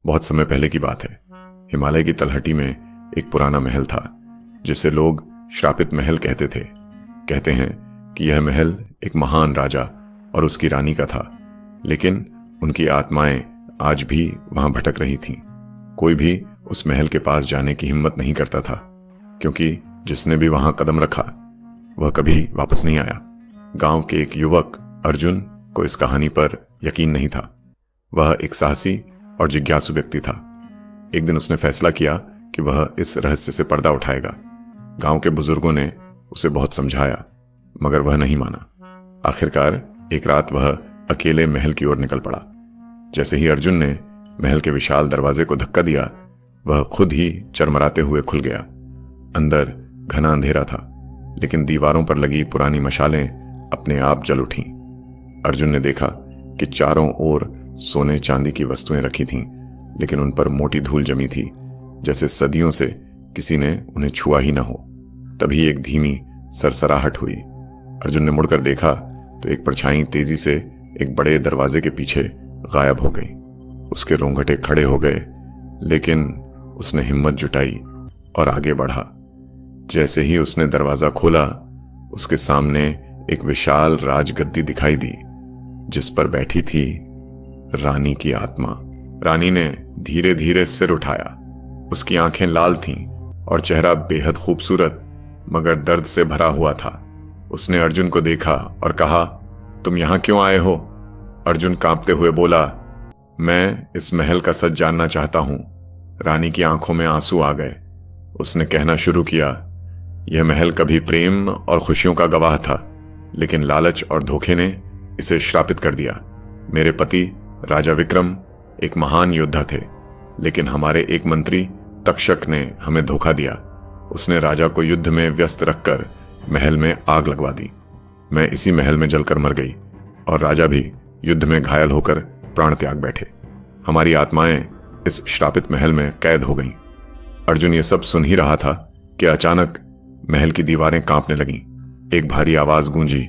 बहुत समय पहले की बात है। हिमालय की तलहटी में एक पुराना महल था जिसे लोग श्रापित महल कहते थे। कहते हैं कि यह महल एक महान राजा और उसकी रानी का था, लेकिन उनकी आत्माएं आज भी वहां भटक रही थीं। कोई भी उस महल के पास जाने की हिम्मत नहीं करता था, क्योंकि जिसने भी वहां कदम रखा वह कभी वापस नहीं आया। गांव के एक युवक अर्जुन को इस कहानी पर यकीन नहीं था। वह एक साहसी और जिज्ञासु व्यक्ति था। एक दिन उसने फैसला किया कि वह इस रहस्य से पर्दा उठाएगा। गांव के बुजुर्गों ने उसे बहुत समझाया, मगर वह नहीं माना। आखिरकार एक रात वह अकेले महल की ओर निकल पड़ा। जैसे ही अर्जुन ने महल के विशाल दरवाजे को धक्का दिया, वह खुद ही चरमराते हुए खुल गया। अंदर घना अंधेरा था, लेकिन दीवारों पर लगी पुरानी मशालें अपने आप जल उठीं। अर्जुन ने देखा कि चारों ओर सोने चांदी की वस्तुएं रखी थीं, लेकिन उन पर मोटी धूल जमी थी, जैसे सदियों से किसी ने उन्हें छुआ ही न हो। तभी एक धीमी सरसराहट हुई। अर्जुन ने मुड़कर देखा तो एक परछाई तेजी से एक बड़े दरवाजे के पीछे गायब हो गई। उसके रोंगटे खड़े हो गए, लेकिन उसने हिम्मत जुटाई और आगे बढ़ा। जैसे ही उसने दरवाजा खोला, उसके सामने एक विशाल राजगद्दी दिखाई दी, जिस पर बैठी थी रानी की आत्मा। रानी ने धीरे धीरे सिर उठाया। उसकी आंखें लाल थीं और चेहरा बेहद खूबसूरत मगर दर्द से भरा हुआ था। उसने अर्जुन को देखा और कहा, तुम यहां क्यों आए हो? अर्जुन कांपते हुए बोला, मैं इस महल का सच जानना चाहता हूं। रानी की आंखों में आंसू आ गए। उसने कहना शुरू किया, यह महल कभी प्रेम और खुशियों का गवाह था, लेकिन लालच और धोखे ने इसे श्रापित कर दिया। मेरे पति राजा विक्रम एक महान योद्धा थे, लेकिन हमारे एक मंत्री तक्षक ने हमें धोखा दिया। उसने राजा को युद्ध में व्यस्त रखकर महल में आग लगवा दी। मैं इसी महल में जलकर मर गई और राजा भी युद्ध में घायल होकर प्राण त्याग बैठे। हमारी आत्माएं इस श्रापित महल में कैद हो गईं। अर्जुन ये सब सुन ही रहा था कि अचानक महल की दीवारें कांपने लगीं। एक भारी आवाज गूंजी,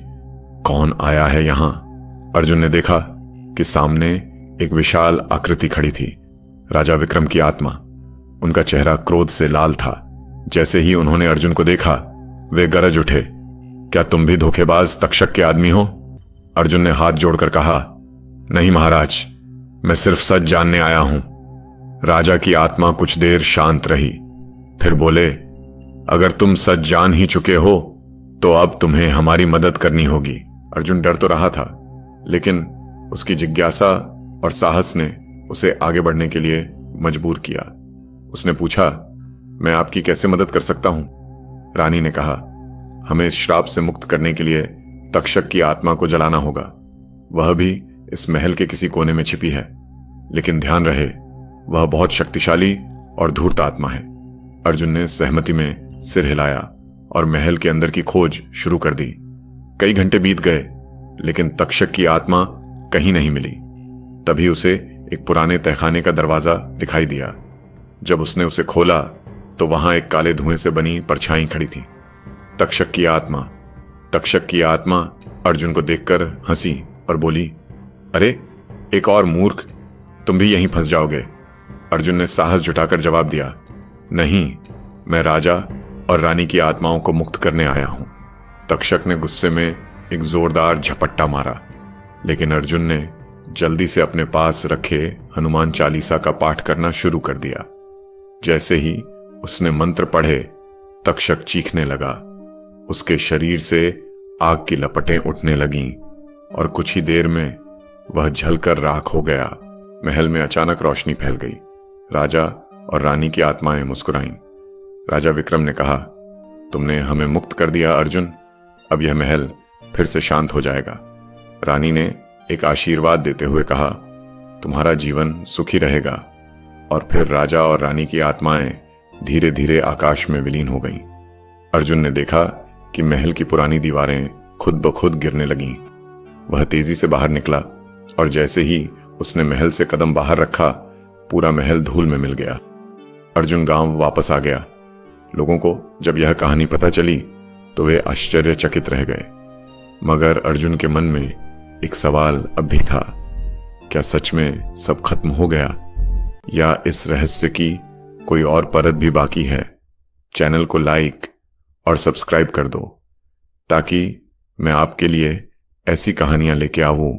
कौन आया है यहां? अर्जुन ने देखा कि सामने एक विशाल आकृति खड़ी थी, राजा विक्रम की आत्मा। उनका चेहरा क्रोध से लाल था। जैसे ही उन्होंने अर्जुन को देखा, वे गरज उठे, क्या तुम भी धोखेबाज तक्षक के आदमी हो? अर्जुन ने हाथ जोड़कर कहा, नहीं महाराज, मैं सिर्फ सच जानने आया हूं। राजा की आत्मा कुछ देर शांत रही, फिर बोले, अगर तुम सच जान ही चुके हो तो अब तुम्हें हमारी मदद करनी होगी। अर्जुन डर तो रहा था, लेकिन उसकी जिज्ञासा और साहस ने उसे आगे बढ़ने के लिए मजबूर किया। उसने पूछा, मैं आपकी कैसे मदद कर सकता हूं? रानी ने कहा, हमें इस श्राप से मुक्त करने के लिए तक्षक की आत्मा को जलाना होगा। वह भी इस महल के किसी कोने में छिपी है, लेकिन ध्यान रहे, वह बहुत शक्तिशाली और धूर्त आत्मा है। अर्जुन ने सहमति में सिर हिलाया और महल के अंदर की खोज शुरू कर दी। कई घंटे बीत गए, लेकिन तक्षक की आत्मा कहीं नहीं मिली। तभी उसे एक पुराने तहखाने का दरवाजा दिखाई दिया। जब उसने उसे खोला तो वहां एक काले धुएं से बनी परछाई खड़ी थी। तक्षक की आत्मा। तक्षक की आत्मा अर्जुन को देखकर हंसी और बोली, अरे एक और मूर्ख, तुम भी यहीं फंस जाओगे। अर्जुन ने साहस जुटाकर जवाब दिया, नहीं, मैं राजा और रानी की आत्माओं को मुक्त करने आया हूं। तक्षक ने गुस्से में एक जोरदार झपट्टा मारा, लेकिन अर्जुन ने जल्दी से अपने पास रखे हनुमान चालीसा का पाठ करना शुरू कर दिया। जैसे ही उसने मंत्र पढ़े, तक्षक चीखने लगा। उसके शरीर से आग की लपटें उठने लगीं और कुछ ही देर में वह जलकर राख हो गया। महल में अचानक रोशनी फैल गई। राजा और रानी की आत्माएं मुस्कुराईं। राजा विक्रम ने कहा, तुमने हमें मुक्त कर दिया अर्जुन, अब यह महल फिर से शांत हो जाएगा। रानी ने एक आशीर्वाद देते हुए कहा, तुम्हारा जीवन सुखी रहेगा। और फिर राजा और रानी की आत्माएं धीरे धीरे आकाश में विलीन हो गईं। अर्जुन ने देखा कि महल की पुरानी दीवारें खुद ब खुद गिरने लगीं। वह तेजी से बाहर निकला और जैसे ही उसने महल से कदम बाहर रखा, पूरा महल धूल में मिल गया। अर्जुन गांव वापस आ गया। लोगों को जब यह कहानी पता चली तो वे आश्चर्यचकित रह गए, मगर अर्जुन के मन में एक सवाल अब भी था, क्या सच में सब खत्म हो गया? या इस रहस्य की कोई और परत भी बाकी है, चैनल को लाइक और सब्सक्राइब कर दो ताकि मैं आपके लिए ऐसी कहानियां लेके आऊं